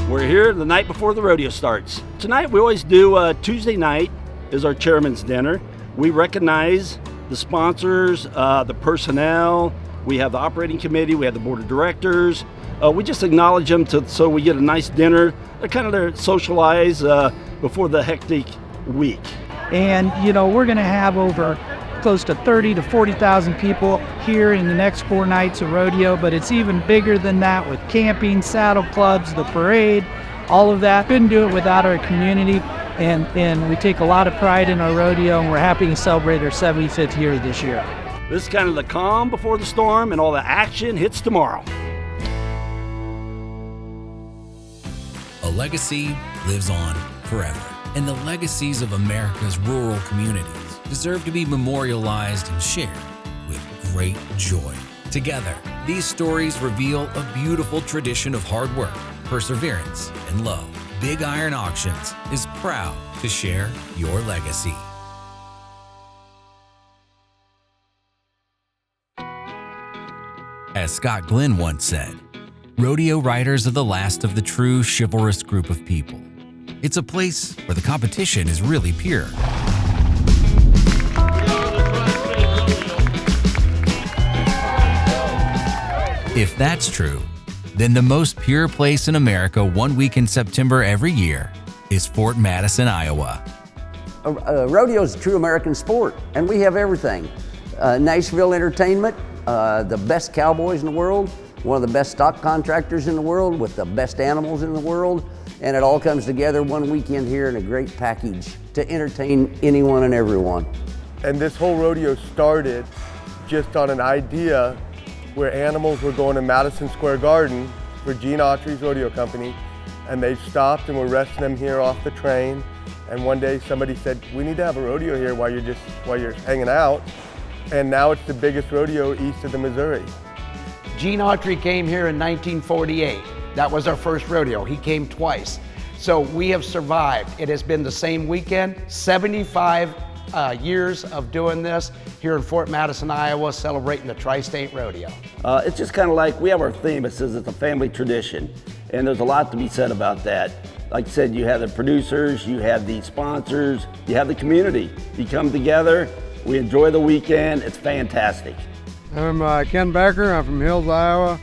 We're here the night before the rodeo starts. Tonight we always do Tuesday night is our chairman's dinner. We recognize the sponsors, the personnel. We have the operating committee. We have the board of directors. We just acknowledge them so we get a nice dinner. They're kind of there to socialize before the hectic week. And we're going to have over close to 30 to 40,000 people here in the next 4 nights of rodeo, but it's even bigger than that with camping, saddle clubs, the parade, all of that. Couldn't do it without our community, and we take a lot of pride in our rodeo, and we're happy to celebrate our 75th year this year. This is kind of the calm before the storm, and all the action hits tomorrow. A legacy lives on forever, and the legacies of America's rural communities deserve to be memorialized and shared with great joy. Together, these stories reveal a beautiful tradition of hard work, perseverance, and love. Big Iron Auctions is proud to share your legacy. As Scott Glenn once said, rodeo riders are the last of the true chivalrous group of people. It's a place where the competition is really pure. If that's true, then the most pure place in America 1 week in September every year is Fort Madison, Iowa. Rodeo is a true American sport, and we have everything. Nashville entertainment, the best cowboys in the world, one of the best stock contractors in the world with the best animals in the world, and it all comes together one weekend here in a great package to entertain anyone and everyone. And this whole rodeo started just on an idea where animals were going to Madison Square Garden for Gene Autry's rodeo company, and they stopped and were resting them here off the train. And one day somebody said, we need to have a rodeo here while you're hanging out. And now it's the biggest rodeo east of the Missouri. Gene Autry came here in 1948. That was our first rodeo. He came twice. So we have survived. It has been the same weekend, 75 years of doing this here in Fort Madison, Iowa, celebrating the Tri-State Rodeo. It's just kind of like, we have our theme. It says it's a family tradition, and there's a lot to be said about that. Like I said, you have the producers, you have the sponsors, you have the community. You come together, we enjoy the weekend, it's fantastic. I'm Ken Becker, I'm from Hills, Iowa.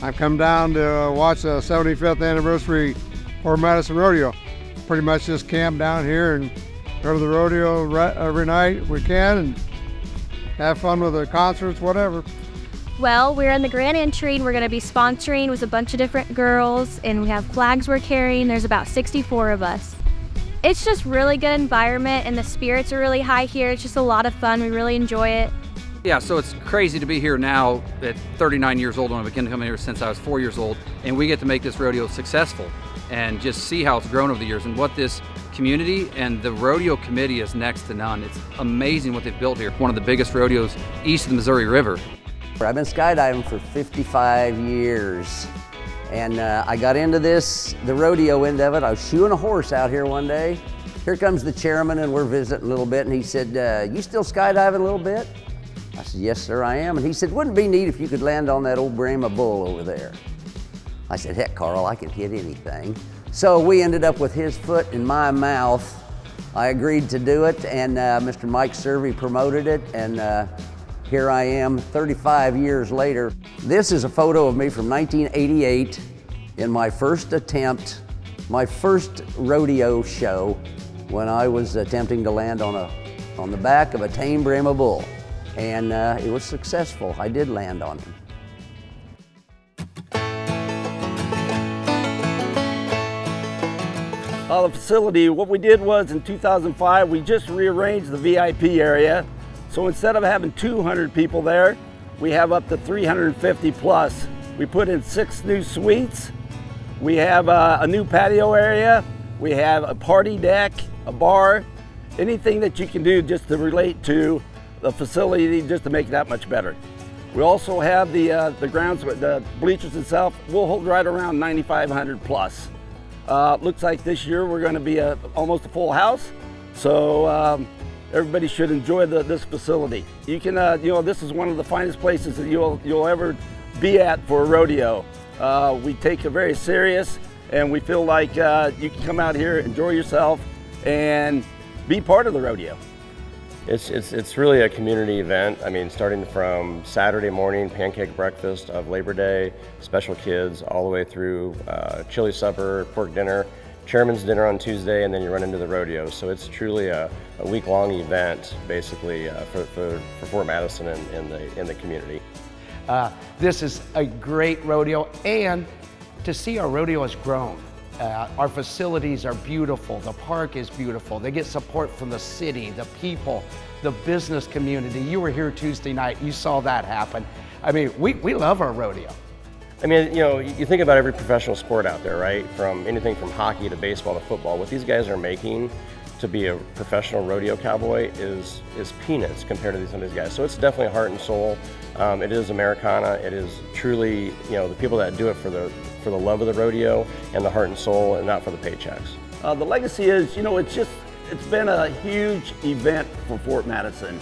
I've come down to watch the 75th anniversary Fort Madison Rodeo. Pretty much just camp down here and go to the rodeo every night we can and have fun with the concerts, whatever. Well, we're in the grand entry and we're going to be sponsoring with a bunch of different girls, and we have flags we're carrying. There's about 64 of us. It's just really good environment, and the spirits are really high here. It's just a lot of fun. We really enjoy it. Yeah, so it's crazy to be here now at 39 years old, and I've been coming here since I was 4 years old, and we get to make this rodeo successful and just see how it's grown over the years and what this community and the rodeo committee is next to none. It's amazing what they've built here. One of the biggest rodeos east of the Missouri River. I've been skydiving for 55 years, and I got into the rodeo end of it. I was shoeing a horse out here one day. Here comes the chairman, and we're visiting a little bit, and he said, you still skydiving a little bit? I said, yes, sir, I am. And he said, wouldn't it be neat if you could land on that old Brahma bull over there? I said, heck, Carl, I can hit anything. So we ended up with his foot in my mouth. I agreed to do it, and Mr. Mike Servey promoted it, and here I am 35 years later. This is a photo of me from 1988 in my first attempt, my first rodeo show, when I was attempting to land on the back of a tame Brahma bull. And it was successful. I did land on him. The facility, what we did was in 2005, we just rearranged the VIP area. So instead of having 200 people there, we have up to 350 plus. We put in 6 new suites. We have a new patio area. We have a party deck, a bar, anything that you can do just to relate to the facility, just to make it that much better. We also have the grounds, the bleachers itself, will hold right around 9,500 plus. Looks like this year we're going to be almost a full house, so everybody should enjoy this facility. You can, this is one of the finest places that you'll ever be at for a rodeo. We take it very serious, and we feel like you can come out here, enjoy yourself, and be part of the rodeo. It's really a community event. I mean, starting from Saturday morning, pancake breakfast of Labor Day, special kids, all the way through chili supper, pork dinner, chairman's dinner on Tuesday, and then you run into the rodeo. So it's truly a week-long event, basically, for Fort Madison and in the community. This is a great rodeo, and to see our rodeo has grown. Our facilities are beautiful, the park is beautiful, they get support from the city, the people, the business community. You were here Tuesday night, you saw that happen. I mean, we love our rodeo. I mean, you know, you think about every professional sport out there, right? From anything from hockey to baseball to football, what these guys are making to be a professional rodeo cowboy is peanuts compared to some of these guys. So it's definitely heart and soul. It is Americana. It is truly, you know, the people that do it for the love of the rodeo and the heart and soul, and not for the paychecks. The legacy is, you know, it's been a huge event for Fort Madison,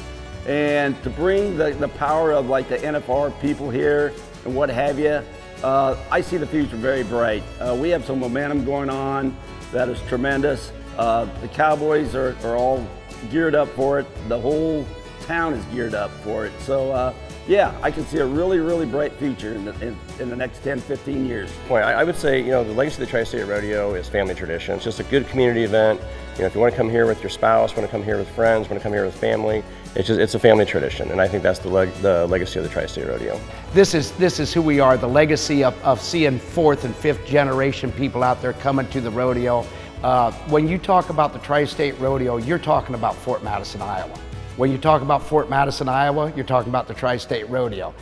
and to bring the power of like the NFR people here and what have you, I see the future very bright. We have some momentum going on that is tremendous. The Cowboys are all geared up for it. The whole town is geared up for it. So yeah, I can see a really, really bright future in the next 10, 15 years. Boy, I would say, you know, the legacy of the Tri-State Rodeo is family tradition. It's just a good community event. You know, if you want to come here with your spouse, want to come here with friends, want to come here with family, it's a family tradition, and I think that's the legacy of the Tri-State Rodeo. This is who we are, the legacy of seeing fourth and fifth generation people out there coming to the rodeo. When you talk about the Tri-State Rodeo, you're talking about Fort Madison, Iowa. When you talk about Fort Madison, Iowa, you're talking about the Tri-State Rodeo.